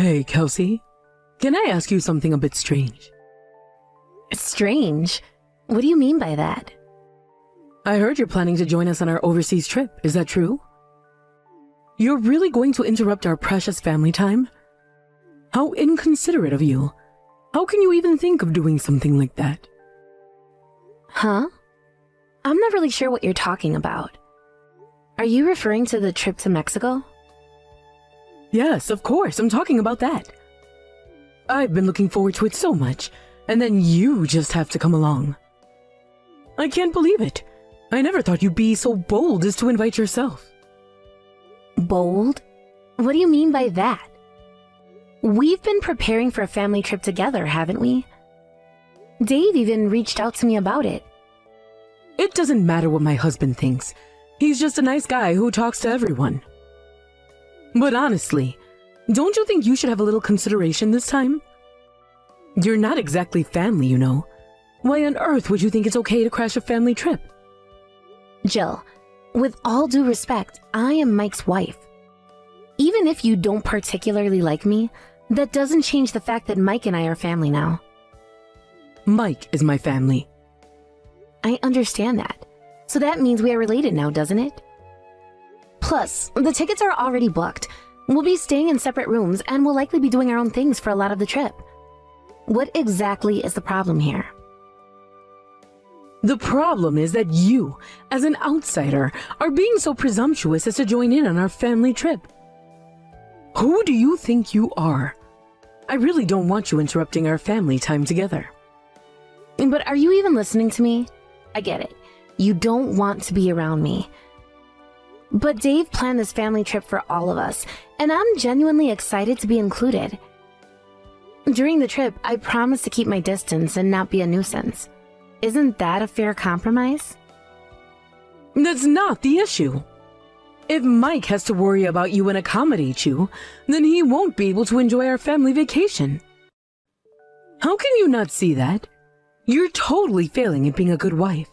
Hey, Kelsey. Can I ask you something a bit strange? Strange? What do you mean by that? I heard you're planning to join us on our overseas trip. Is that true? You're really going to interrupt our precious family time? How inconsiderate of you. How can you even think of doing something like that? Huh? I'm not really sure what you're talking about. Are you referring to the trip to Mexico? Yes, of course, I'm talking about that. I've been looking forward to it so much, and then you just have to come along. I can't believe it. I never thought you'd be so bold as to invite yourself. Bold? What do you mean by that? We've been preparing for a family trip together, haven't we? Dave even reached out to me about it. It doesn't matter what my husband thinks. He's just a nice guy who talks to everyone. But honestly, don't you think you should have a little consideration this time? You're not exactly family, you know. Why on earth would you think it's okay to crash a family trip? Jill, with all due respect, I am Mike's wife. Even if you don't particularly like me, that doesn't change the fact that Mike and I are family now. Mike is my family. I understand that. So that means we are related now, doesn't it? Plus, the tickets are already booked. We'll be staying in separate rooms and we'll likely be doing our own things for a lot of the trip. What exactly is the problem here? The problem is that you, as an outsider, are being so presumptuous as to join in on our family trip. Who do you think you are? I really don't want you interrupting our family time together. But are you even listening to me? I get it. You don't want to be around me. But Dave planned this family trip for all of us, and I'm genuinely excited to be included. During the trip, I promised to keep my distance and not be a nuisance. Isn't that a fair compromise? That's not the issue. If Mike has to worry about you and accommodate you, then he won't be able to enjoy our family vacation. How can you not see that? You're totally failing at being a good wife.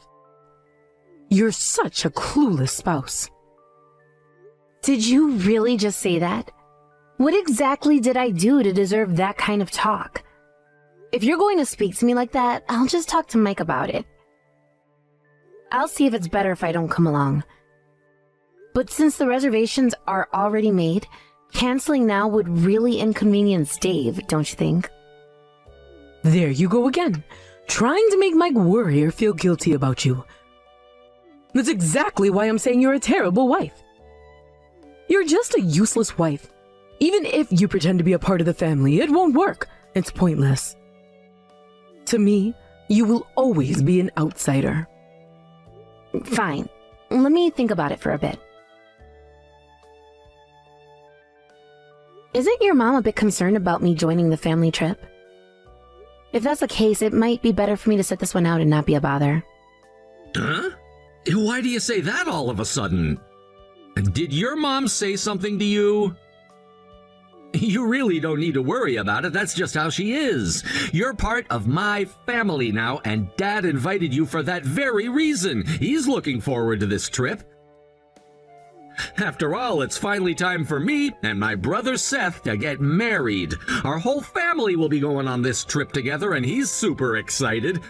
You're such a clueless spouse. Did you really just say that? What exactly did I do to deserve that kind of talk? If you're going to speak to me like that, I'll just talk to Mike about it. I'll see if it's better if I don't come along. But since the reservations are already made, canceling now would really inconvenience Dave, don't you think? There you go again, trying to make Mike worry or feel guilty about you. That's exactly why I'm saying you're a terrible wife. You're just a useless wife. Even if you pretend to be a part of the family, it won't work. It's pointless. To me, you will always be an outsider. Fine. Let me think about it for a bit. Isn't your mom a bit concerned about me joining the family trip? If that's the case, it might be better for me to sit this one out and not be a bother. Huh? Why do you say that all of a sudden? Did your mom say something to you? You really don't need to worry about it. That's just how she is. You're part of my family now, and Dad invited you for that very reason. He's looking forward to this trip. After all, it's finally time for me and my brother Seth to get married. Our whole family will be going on this trip together, and he's super excited.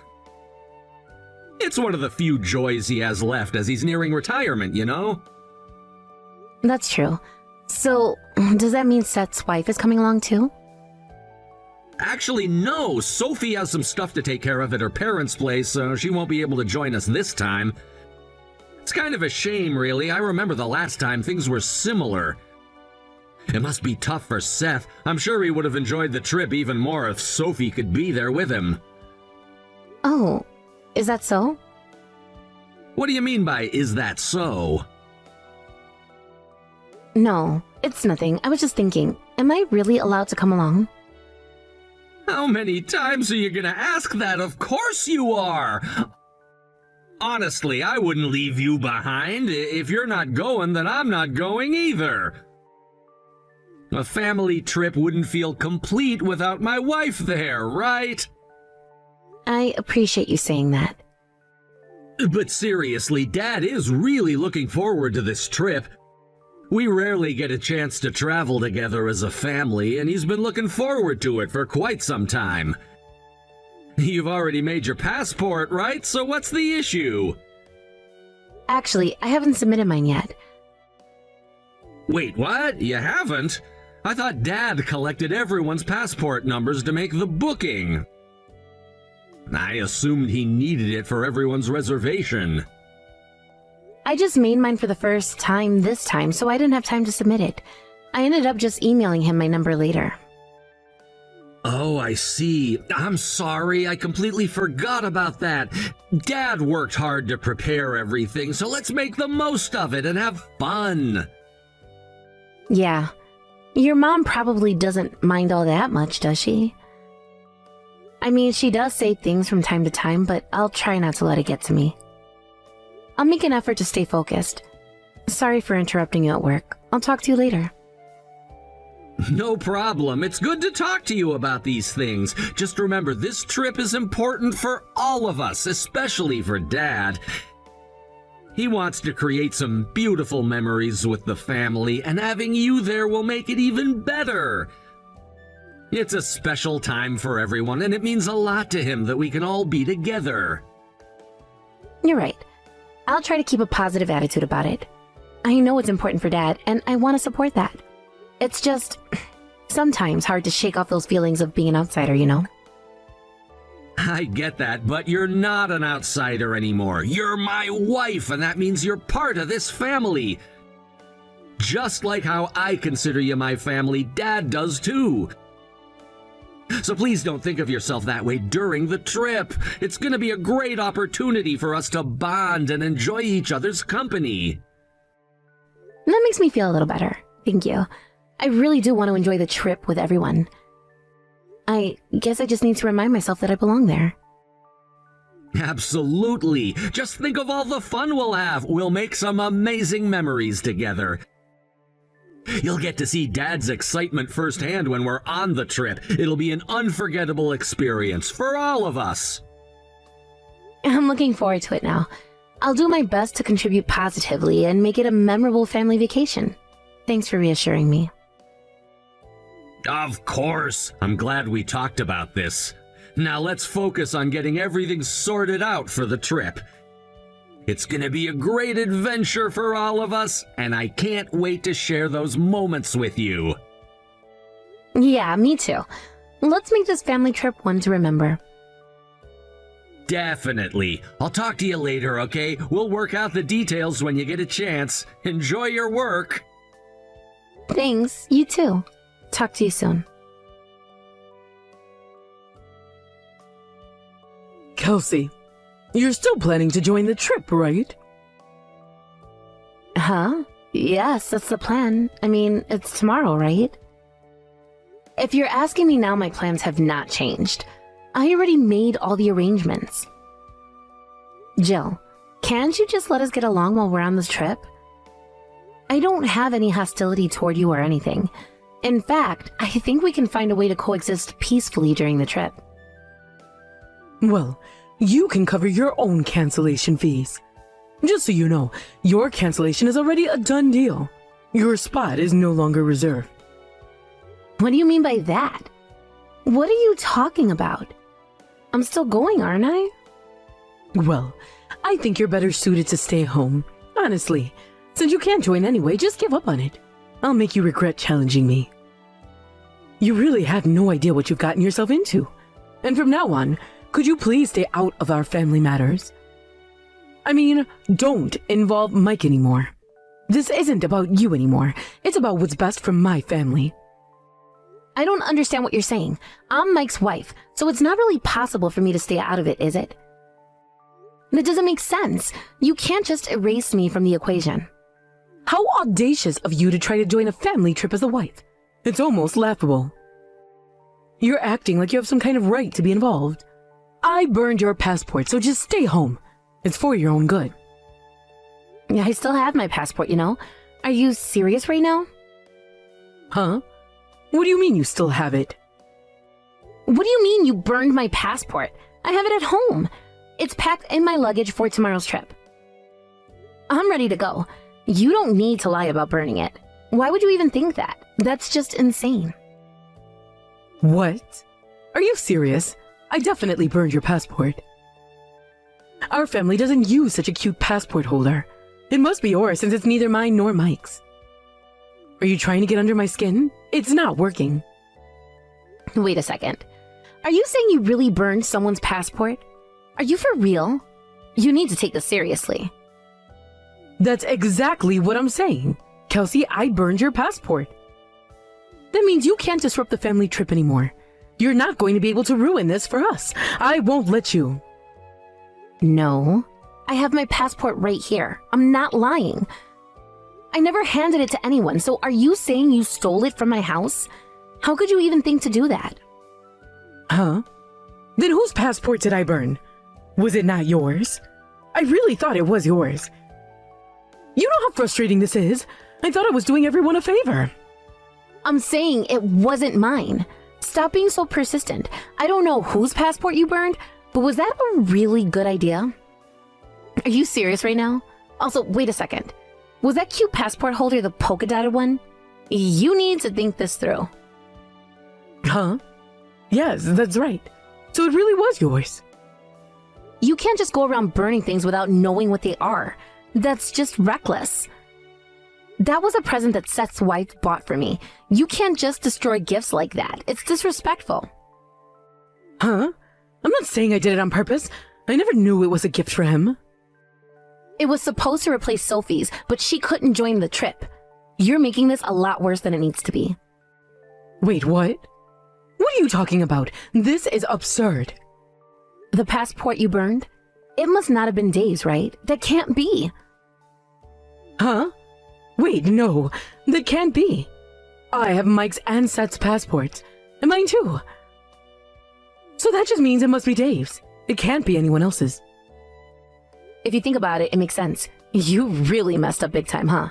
It's one of the few joys he has left as he's nearing retirement, you know? That's true. So, does that mean Seth's wife is coming along too? Actually, no. Sophie has some stuff to take care of at her parents' place, so she won't be able to join us this time. It's kind of a shame, really. I remember the last time things were similar. It must be tough for Seth. I'm sure he would have enjoyed the trip even more if Sophie could be there with him. Oh, is that so? What do you mean by, is that so? No, it's nothing. I was just thinking, am I really allowed to come along? How many times are you gonna ask that? Of course you are! Honestly, I wouldn't leave you behind. If you're not going, then I'm not going either. A family trip wouldn't feel complete without my wife there, right? I appreciate you saying that. But seriously, Dad is really looking forward to this trip. We rarely get a chance to travel together as a family, and he's been looking forward to it for quite some time. You've already made your passport, right? So what's the issue? Actually, I haven't submitted mine yet. Wait, what? You haven't? I thought Dad collected everyone's passport numbers to make the booking. I assumed he needed it for everyone's reservation. I just made mine for the first time this time, so I didn't have time to submit it. I ended up just emailing him my number later. Oh, I see. I'm sorry, I completely forgot about that. Dad worked hard to prepare everything, so let's make the most of it and have fun. Yeah. Your mom probably doesn't mind all that much, does she? I mean, she does say things from time to time, but I'll try not to let it get to me. I'll make an effort to stay focused. Sorry for interrupting you at work. I'll talk to you later. No problem. It's good to talk to you about these things. Just remember, this trip is important for all of us, especially for Dad. He wants to create some beautiful memories with the family, and having you there will make it even better. It's a special time for everyone, and it means a lot to him that we can all be together. You're right. I'll try to keep a positive attitude about it. I know it's important for Dad, and I want to support that. It's just sometimes hard to shake off those feelings of being an outsider, you know? I get that, but you're not an outsider anymore. You're my wife, and that means you're part of this family. Just like how I consider you my family, Dad does too. So please don't think of yourself that way during the trip. It's going to be a great opportunity for us to bond and enjoy each other's company. That makes me feel a little better. Thank you. I really do want to enjoy the trip with everyone. I guess I just need to remind myself that I belong there. Absolutely. Just think of all the fun we'll have. We'll make some amazing memories together. You'll get to see Dad's excitement firsthand when we're on the trip. It'll be an unforgettable experience for all of us. I'm looking forward to it now. I'll do my best to contribute positively and make it a memorable family vacation. Thanks for reassuring me. Of course. I'm glad we talked about this. Now let's focus on getting everything sorted out for the trip. It's gonna be a great adventure for all of us, and I can't wait to share those moments with you. Yeah, me too. Let's make this family trip one to remember. Definitely. I'll talk to you later, okay? We'll work out the details when you get a chance. Enjoy your work. Thanks, you too. Talk to you soon. Kelsey, you're still planning to join the trip, right? Huh? Yes, that's the plan. I mean, it's tomorrow, right? If you're asking me now, my plans have not changed. I already made all the arrangements. Jill, can't you just let us get along while we're on this trip? I don't have any hostility toward you or anything. In fact, I think we can find a way to coexist peacefully during the trip. Well, you can cover your own cancellation fees. Just so you know, your cancellation is already a done deal. Your spot is no longer reserved. What do you mean by that? What are you talking about? I'm still going, aren't I? Well, I think you're better suited to stay home. Honestly, since you can't join anyway, just give up on it. I'll make you regret challenging me. You really have no idea what you've gotten yourself into. And from now on, could you please stay out of our family matters? I mean, don't involve Mike anymore. This isn't about you anymore. It's about what's best for my family. I don't understand what you're saying. I'm Mike's wife, so it's not really possible for me to stay out of it, is it? That doesn't make sense. You can't just erase me from the equation. How audacious of you to try to join a family trip as a wife. It's almost laughable. You're acting like you have some kind of right to be involved. I burned your passport, so just stay home. It's for your own good. Yeah, I still have my passport, you know. Are you serious right now? Huh? What do you mean you still have it? What do you mean you burned my passport? I have it at home. It's packed in my luggage for tomorrow's trip. I'm ready to go. You don't need to lie about burning it. Why would you even think that? That's just insane. What? Are you serious? I definitely burned your passport. Our family doesn't use such a cute passport holder. It must be yours since it's neither mine nor Mike's. Are you trying to get under my skin? It's not working. Wait a second. Are you saying you really burned someone's passport? Are you for real? You need to take this seriously. That's exactly what I'm saying. Kelsey, I burned your passport. That means you can't disrupt the family trip anymore. You're not going to be able to ruin this for us. I won't let you. No. I have my passport right here. I'm not lying. I never handed it to anyone, so are you saying you stole it from my house? How could you even think to do that? Huh? Then whose passport did I burn? Was it not yours? I really thought it was yours. You know how frustrating this is? I thought I was doing everyone a favor. I'm saying it wasn't mine. Stop being so persistent. I don't know whose passport you burned, but was that a really good idea? Are you serious right now? Also, wait a second. Was that cute passport holder the polka dotted one? You need to think this through. Huh? Yes, that's right. So it really was yours. You can't just go around burning things without knowing what they are. That's just reckless. That was a present that Seth's wife bought for me. You can't just destroy gifts like that. It's disrespectful. Huh? I'm not saying I did it on purpose. I never knew it was a gift for him. It was supposed to replace Sophie's, but she couldn't join the trip. You're making this a lot worse than it needs to be. Wait, what? What are you talking about? This is absurd. The passport you burned? It must not have been Dave's, right? That can't be. Huh? Wait, no, that can't be. I have Mike's and Seth's passports, and mine too. So that just means it must be Dave's. It can't be anyone else's. If you think about it, it makes sense. You really messed up big time, huh?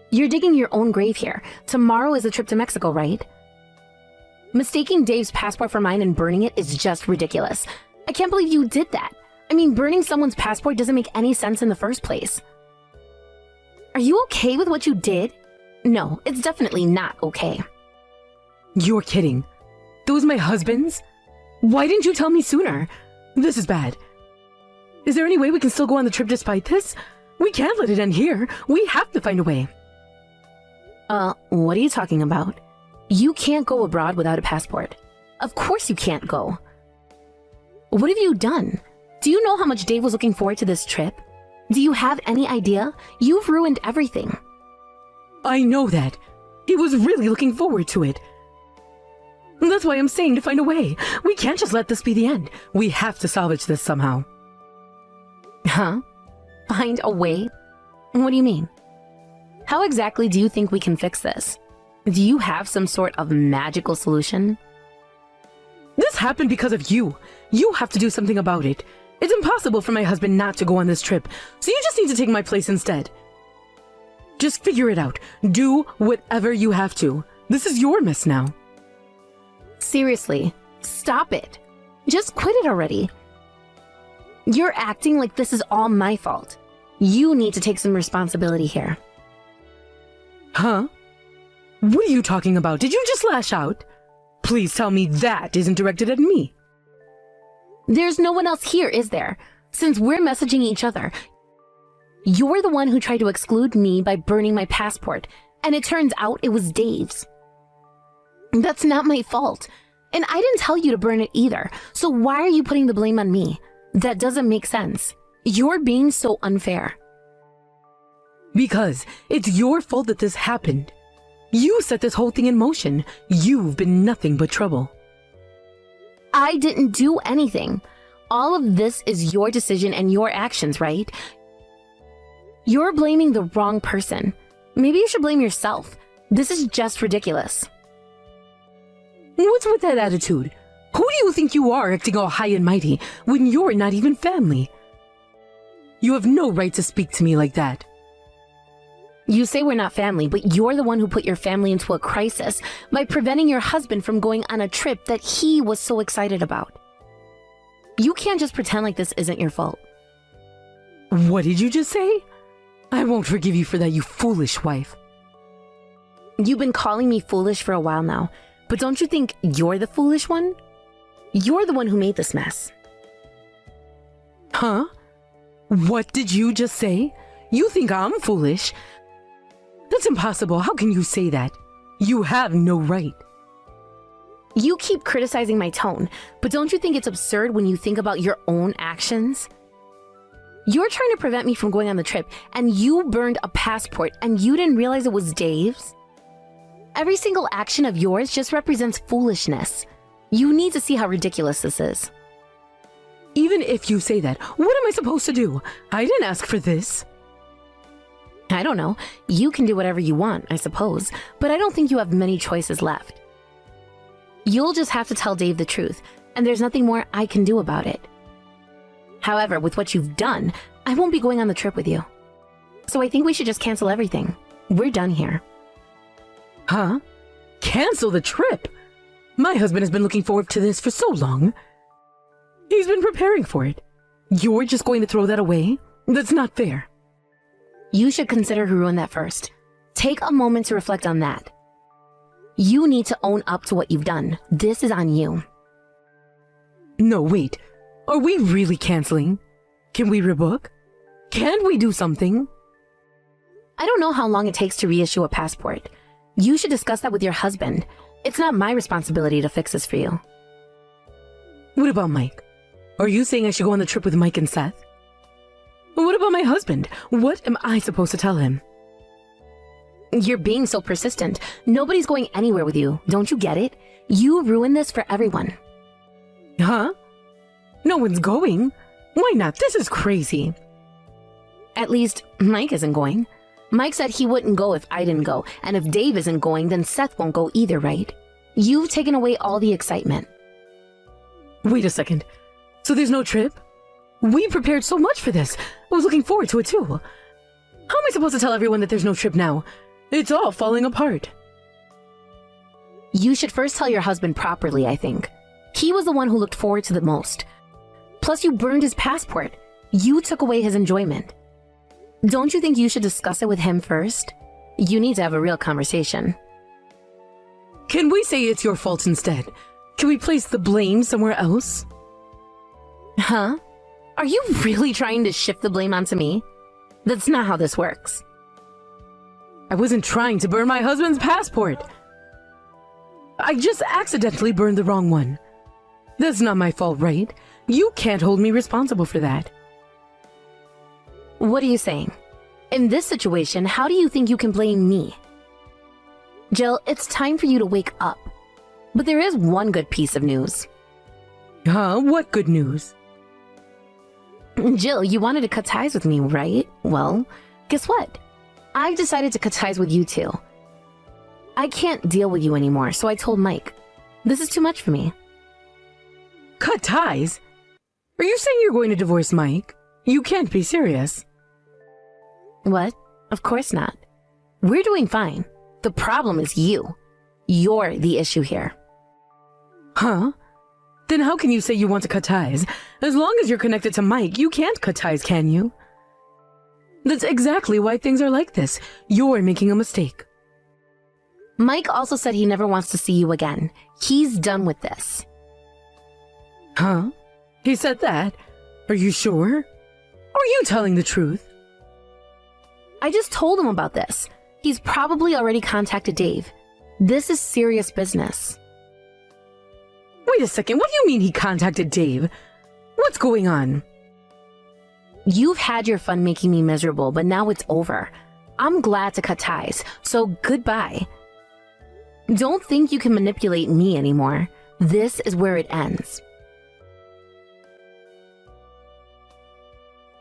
You're digging your own grave here. Tomorrow is a trip to Mexico, right? Mistaking Dave's passport for mine and burning it is just ridiculous. I can't believe you did that. I mean, burning someone's passport doesn't make any sense in the first place. Are you okay with what you did? No, it's definitely not okay. You're kidding. That was my husband's? Why didn't you tell me sooner? This is bad. Is there any way we can still go on the trip despite this? We can't let it end here. We have to find a way. What are you talking about? You can't go abroad without a passport. Of course you can't go. What have you done? Do you know how much Dave was looking forward to this trip? Do you have any idea? You've ruined everything. I know that. He was really looking forward to it. That's why I'm saying to find a way. We can't just let this be the end. We have to salvage this somehow. Huh? Find a way? What do you mean? How exactly do you think we can fix this? Do you have some sort of magical solution? This happened because of you. You have to do something about it. It's impossible for my husband not to go on this trip, so you just need to take my place instead. Just figure it out. Do whatever you have to. This is your mess now. Seriously, stop it. Just quit it already. You're acting like this is all my fault. You need to take some responsibility here. Huh? What are you talking about? Did you just lash out? Please tell me that isn't directed at me. There's no one else here, is there? Since we're messaging each other, you're the one who tried to exclude me by burning my passport, and it turns out it was Dave's. That's not my fault, and I didn't tell you to burn it either, so why are you putting the blame on me? That doesn't make sense. You're being so unfair. Because it's your fault that this happened. You set this whole thing in motion. You've been nothing but trouble. I didn't do anything. All of this is your decision and your actions, right? You're blaming the wrong person. Maybe you should blame yourself. This is just ridiculous. What's with that attitude? Who do you think you are acting all high and mighty when you're not even family? You have no right to speak to me like that. You say we're not family, but you're the one who put your family into a crisis by preventing your husband from going on a trip that he was so excited about. You can't just pretend like this isn't your fault. What did you just say? I won't forgive you for that, you foolish wife. You've been calling me foolish for a while now, but don't you think you're the foolish one? You're the one who made this mess. Huh? What did you just say? You think I'm foolish? That's impossible. How can you say that? You have no right. You keep criticizing my tone, but don't you think it's absurd when you think about your own actions? You're trying to prevent me from going on the trip, and you burned a passport, and you didn't realize it was Dave's? Every single action of yours just represents foolishness. You need to see how ridiculous this is. Even if you say that, what am I supposed to do? I didn't ask for this. I don't know. You can do whatever you want, I suppose, but I don't think you have many choices left. You'll just have to tell Dave the truth, and there's nothing more I can do about it. However, with what you've done, I won't be going on the trip with you. So I think we should just cancel everything. We're done here. Huh? Cancel the trip? My husband has been looking forward to this for so long. He's been preparing for it. You're just going to throw that away? That's not fair. You should consider who ruined that first. Take a moment to reflect on that. You need to own up to what you've done. This is on you. No, wait. Are we really canceling? Can we rebook? Can't we do something? I don't know how long it takes to reissue a passport. You should discuss that with your husband. It's not my responsibility to fix this for you. What about Mike? Are you saying I should go on the trip with Mike and Seth? What about my husband? What am I supposed to tell him? You're being so persistent. Nobody's going anywhere with you. Don't you get it? You ruined this for everyone. Huh? No one's going? Why not? This is crazy. At least, Mike isn't going. Mike said he wouldn't go if I didn't go, and if Dave isn't going, then Seth won't go either, right? You've taken away all the excitement. Wait a second. So there's no trip? We prepared so much for this. I was looking forward to it too. How am I supposed to tell everyone that there's no trip now? It's all falling apart. You should first tell your husband properly, I think. He was the one who looked forward to the most. Plus, you burned his passport. You took away his enjoyment. Don't you think you should discuss it with him first? You need to have a real conversation. Can we say it's your fault instead? Can we place the blame somewhere else? Huh? Are you really trying to shift the blame onto me? That's not how this works. I wasn't trying to burn my husband's passport. I just accidentally burned the wrong one. That's not my fault, right? You can't hold me responsible for that. What are you saying? In this situation, how do you think you can blame me? Jill, it's time for you to wake up. But there is one good piece of news. Huh? What good news? Jill, you wanted to cut ties with me, right? Well, guess what? I've decided to cut ties with you too. I can't deal with you anymore, so I told Mike. This is too much for me. Cut ties? Are you saying you're going to divorce Mike? You can't be serious. What? Of course not. We're doing fine. The problem is you. You're the issue here. Huh? Then how can you say you want to cut ties? As long as you're connected to Mike, you can't cut ties, can you? That's exactly why things are like this. You're making a mistake. Mike also said he never wants to see you again. He's done with this. Huh? He said that? Are you sure? Are you telling the truth? I just told him about this. He's probably already contacted Dave. This is serious business. Wait a second, what do you mean he contacted Dave? What's going on? You've had your fun making me miserable, but now it's over. I'm glad to cut ties, so goodbye. Don't think you can manipulate me anymore. This is where it ends.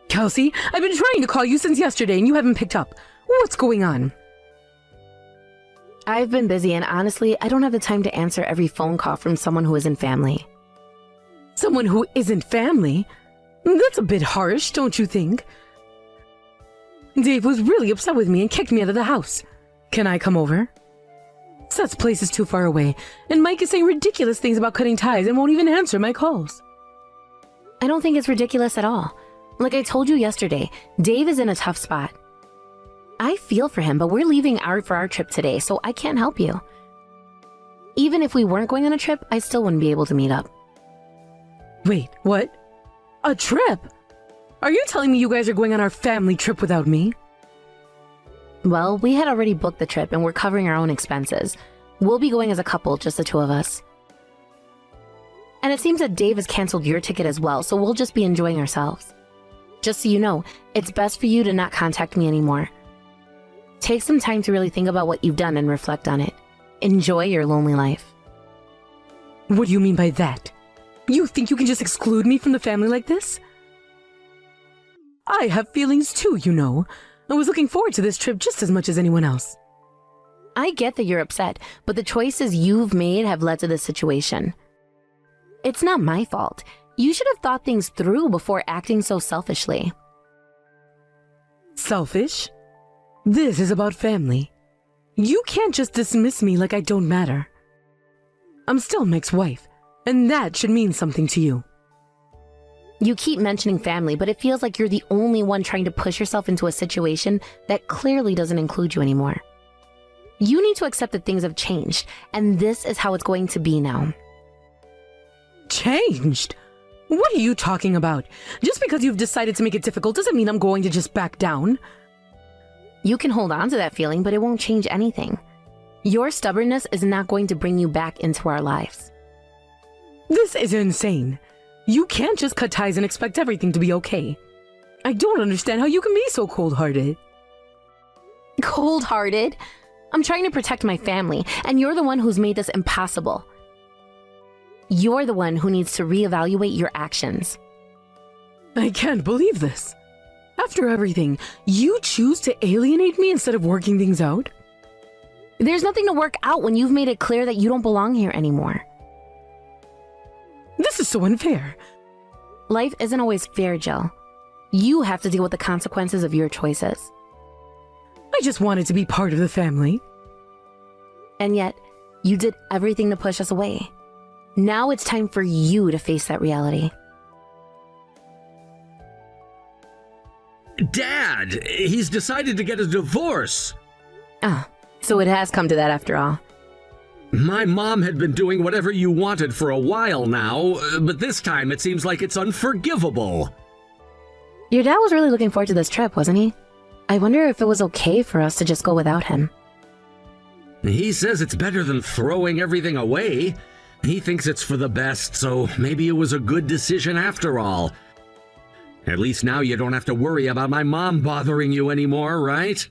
Kelsey, I've been trying to call you since yesterday and you haven't picked up. What's going on? I've been busy and honestly, I don't have the time to answer every phone call from someone who isn't family. Someone who isn't family? That's a bit harsh, don't you think? Dave was really upset with me and kicked me out of the house. Can I come over? Seth's place is too far away, and Mike is saying ridiculous things about cutting ties and won't even answer my calls. I don't think it's ridiculous at all. Like I told you yesterday, Dave is in a tough spot. I feel for him, but we're leaving for our trip today, so I can't help you. Even if we weren't going on a trip, I still wouldn't be able to meet up. Wait, what? A trip? Are you telling me you guys are going on our family trip without me? Well, we had already booked the trip and we're covering our own expenses. We'll be going as a couple, just the two of us. And it seems that Dave has canceled your ticket as well, so we'll just be enjoying ourselves. Just so you know, it's best for you to not contact me anymore. Take some time to really think about what you've done and reflect on it. Enjoy your lonely life. What do you mean by that? You think you can just exclude me from the family like this? I have feelings too, you know. I was looking forward to this trip just as much as anyone else. I get that you're upset, but the choices you've made have led to this situation. It's not my fault. You should have thought things through before acting so selfishly. Selfish? This is about family. You can't just dismiss me like I don't matter. I'm still Mike's wife, and that should mean something to you. You keep mentioning family, but it feels like you're the only one trying to push yourself into a situation that clearly doesn't include you anymore. You need to accept that things have changed, and this is how it's going to be now. Changed? What are you talking about? Just because you've decided to make it difficult doesn't mean I'm going to just back down. You can hold on to that feeling, but it won't change anything. Your stubbornness is not going to bring you back into our lives. This is insane. You can't just cut ties and expect everything to be okay. I don't understand how you can be so cold-hearted. Cold-hearted? I'm trying to protect my family, and you're the one who's made this impossible. You're the one who needs to reevaluate your actions. I can't believe this. After everything, you choose to alienate me instead of working things out? There's nothing to work out when you've made it clear that you don't belong here anymore. This is so unfair. Life isn't always fair, Jill. You have to deal with the consequences of your choices. I just wanted to be part of the family. And yet, you did everything to push us away. Now it's time for you to face that reality. Dad, he's decided to get a divorce. Ah, so it has come to that after all. My mom had been doing whatever you wanted for a while now, but this time it seems like it's unforgivable. Your dad was really looking forward to this trip, wasn't he? I wonder if it was okay for us to just go without him. He says it's better than throwing everything away. He thinks it's for the best, so maybe it was a good decision after all. At least now you don't have to worry about my mom bothering you anymore, right?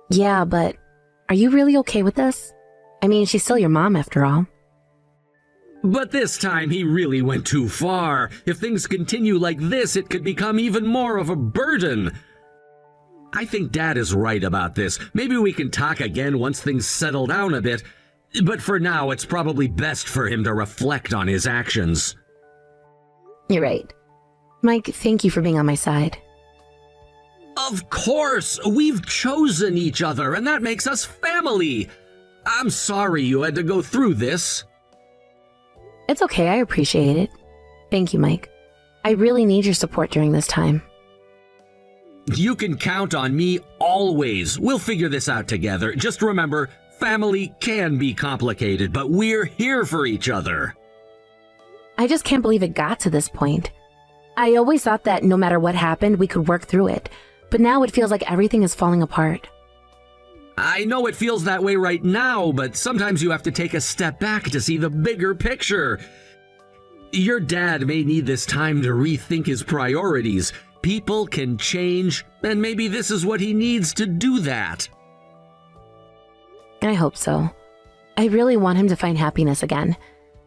Yeah, but are you really okay with this? I mean, she's still your mom after all. But this time he really went too far. If things continue like this, it could become even more of a burden. I think Dad is right about this. Maybe we can talk again once things settle down a bit. But for now, it's probably best for him to reflect on his actions. You're right. Mike, thank you for being on my side. Of course! We've chosen each other, and that makes us family! I'm sorry you had to go through this. It's okay, I appreciate it. Thank you, Mike. I really need your support during this time. You can count on me always. We'll figure this out together. Just remember, family can be complicated, but we're here for each other. I just can't believe it got to this point. I always thought that no matter what happened, we could work through it. But now it feels like everything is falling apart. I know it feels that way right now, but sometimes you have to take a step back to see the bigger picture. Your dad may need this time to rethink his priorities. People can change, and maybe this is what he needs to do that. I hope so. I really want him to find happiness again.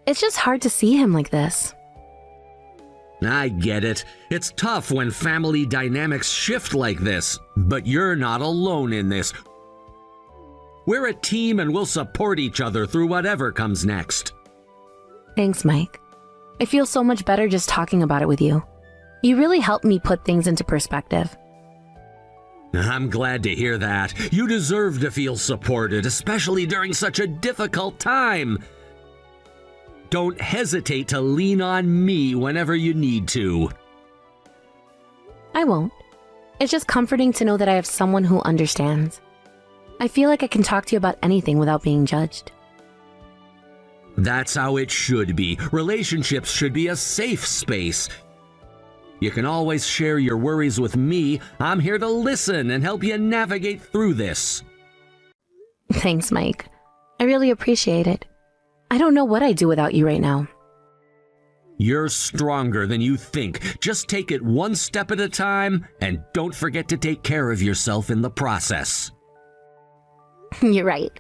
It's just hard to see him like this. I get it. It's tough when family dynamics shift like this, but you're not alone in this. We're a team and we'll support each other through whatever comes next. Thanks, Mike. I feel so much better just talking about it with you. You really helped me put things into perspective. I'm glad to hear that. You deserve to feel supported, especially during such a difficult time. Don't hesitate to lean on me whenever you need to. I won't. It's just comforting to know that I have someone who understands. I feel like I can talk to you about anything without being judged. That's how it should be. Relationships should be a safe space. You can always share your worries with me. I'm here to listen and help you navigate through this. Thanks, Mike. I really appreciate it. I don't know what I'd do without you right now. You're stronger than you think. Just take it one step at a time, and don't forget to take care of yourself in the process. You're right.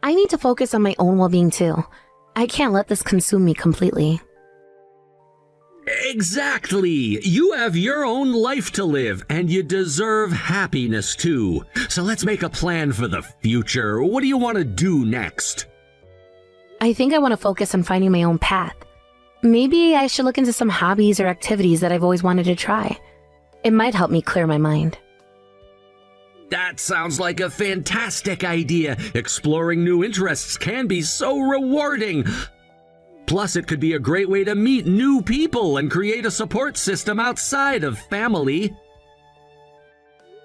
I need to focus on my own well-being too. I can't let this consume me completely. Exactly! You have your own life to live, and you deserve happiness too. So let's make a plan for the future. What do you want to do next? I think I want to focus on finding my own path. Maybe I should look into some hobbies or activities that I've always wanted to try. It might help me clear my mind. That sounds like a fantastic idea. Exploring new interests can be so rewarding. Plus, it could be a great way to meet new people and create a support system outside of family.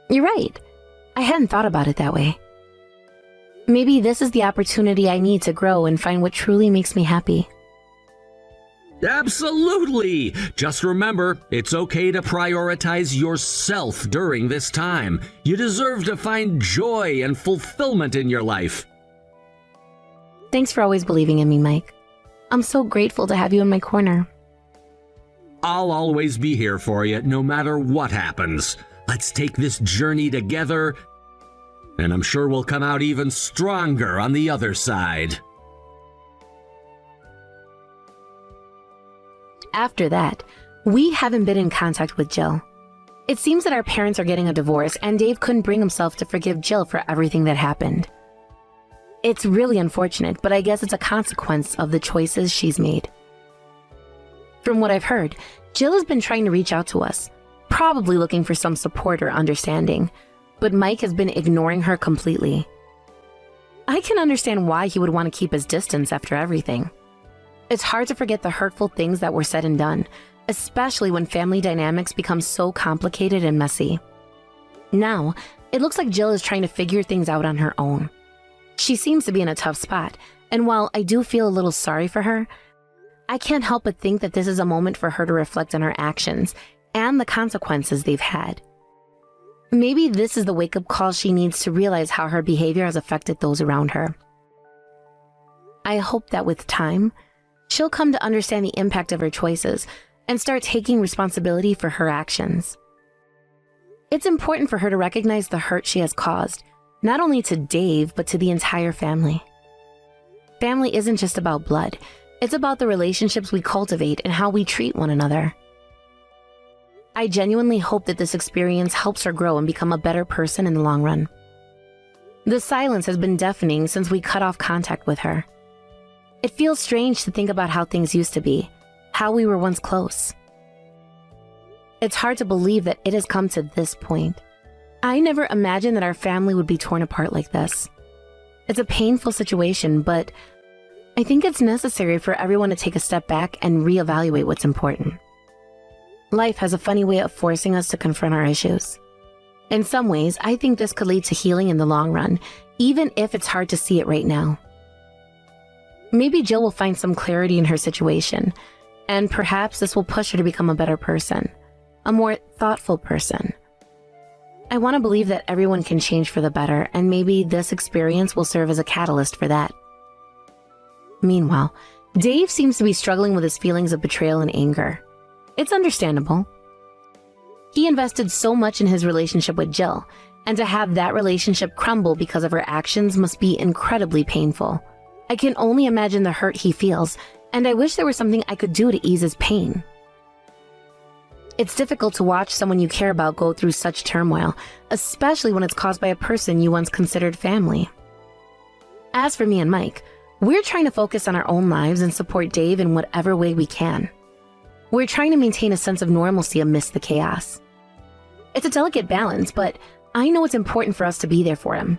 You're right. I hadn't thought about it that way. Maybe this is the opportunity I need to grow and find what truly makes me happy. Absolutely! Just remember, it's okay to prioritize yourself during this time. You deserve to find joy and fulfillment in your life. Thanks for always believing in me, Mike. I'm so grateful to have you in my corner. I'll always be here for you, no matter what happens. Let's take this journey together, and I'm sure we'll come out even stronger on the other side. After that, we haven't been in contact with Jill. It seems that our parents are getting a divorce, and Dave couldn't bring himself to forgive Jill for everything that happened. It's really unfortunate, but I guess it's a consequence of the choices she's made. From what I've heard, Jill has been trying to reach out to us, probably looking for some support or understanding, but Mike has been ignoring her completely. I can understand why he would want to keep his distance after everything. It's hard to forget the hurtful things that were said and done, especially when family dynamics become so complicated and messy. Now, it looks like Jill is trying to figure things out on her own. She seems to be in a tough spot, and while I do feel a little sorry for her, I can't help but think that this is a moment for her to reflect on her actions and the consequences they've had. Maybe this is the wake-up call she needs to realize how her behavior has affected those around her. I hope that with time, she'll come to understand the impact of her choices and start taking responsibility for her actions. It's important for her to recognize the hurt she has caused, not only to Dave, but to the entire family. Family isn't just about blood. It's about the relationships we cultivate and how we treat one another. I genuinely hope that this experience helps her grow and become a better person in the long run. The silence has been deafening since we cut off contact with her. It feels strange to think about how things used to be, how we were once close. It's hard to believe that it has come to this point. I never imagined that our family would be torn apart like this. It's a painful situation, but I think it's necessary for everyone to take a step back and reevaluate what's important. Life has a funny way of forcing us to confront our issues. In some ways, I think this could lead to healing in the long run, even if it's hard to see it right now. Maybe Jill will find some clarity in her situation, and perhaps this will push her to become a better person, a more thoughtful person. I want to believe that everyone can change for the better, and maybe this experience will serve as a catalyst for that. Meanwhile, Dave seems to be struggling with his feelings of betrayal and anger. It's understandable. He invested so much in his relationship with Jill, and to have that relationship crumble because of her actions must be incredibly painful. I can only imagine the hurt he feels, and I wish there was something I could do to ease his pain. It's difficult to watch someone you care about go through such turmoil, especially when it's caused by a person you once considered family. As for me and Mike, we're trying to focus on our own lives and support Dave in whatever way we can. We're trying to maintain a sense of normalcy amidst the chaos. It's a delicate balance, but I know it's important for us to be there for him.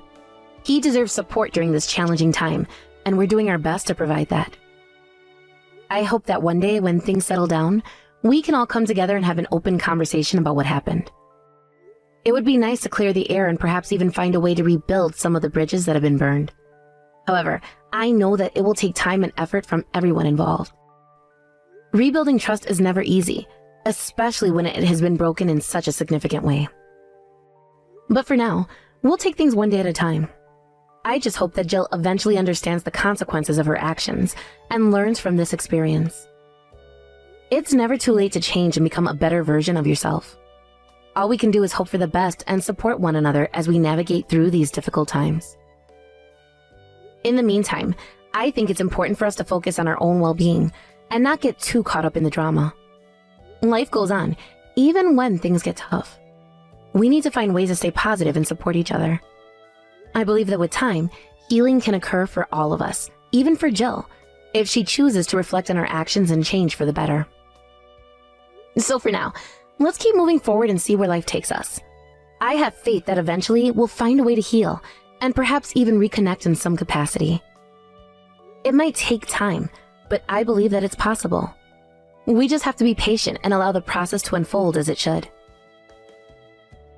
He deserves support during this challenging time, and we're doing our best to provide that. I hope that one day when things settle down, we can all come together and have an open conversation about what happened. It would be nice to clear the air and perhaps even find a way to rebuild some of the bridges that have been burned. However, I know that it will take time and effort from everyone involved. Rebuilding trust is never easy, especially when it has been broken in such a significant way. But for now, we'll take things one day at a time. I just hope that Jill eventually understands the consequences of her actions and learns from this experience. It's never too late to change and become a better version of yourself. All we can do is hope for the best and support one another as we navigate through these difficult times. In the meantime, I think it's important for us to focus on our own well-being and not get too caught up in the drama. Life goes on, even when things get tough. We need to find ways to stay positive and support each other. I believe that with time, healing can occur for all of us, even for Jill, if she chooses to reflect on her actions and change for the better. So for now, let's keep moving forward and see where life takes us. I have faith that eventually we'll find a way to heal and perhaps even reconnect in some capacity. It might take time, but I believe that it's possible. We just have to be patient and allow the process to unfold as it should.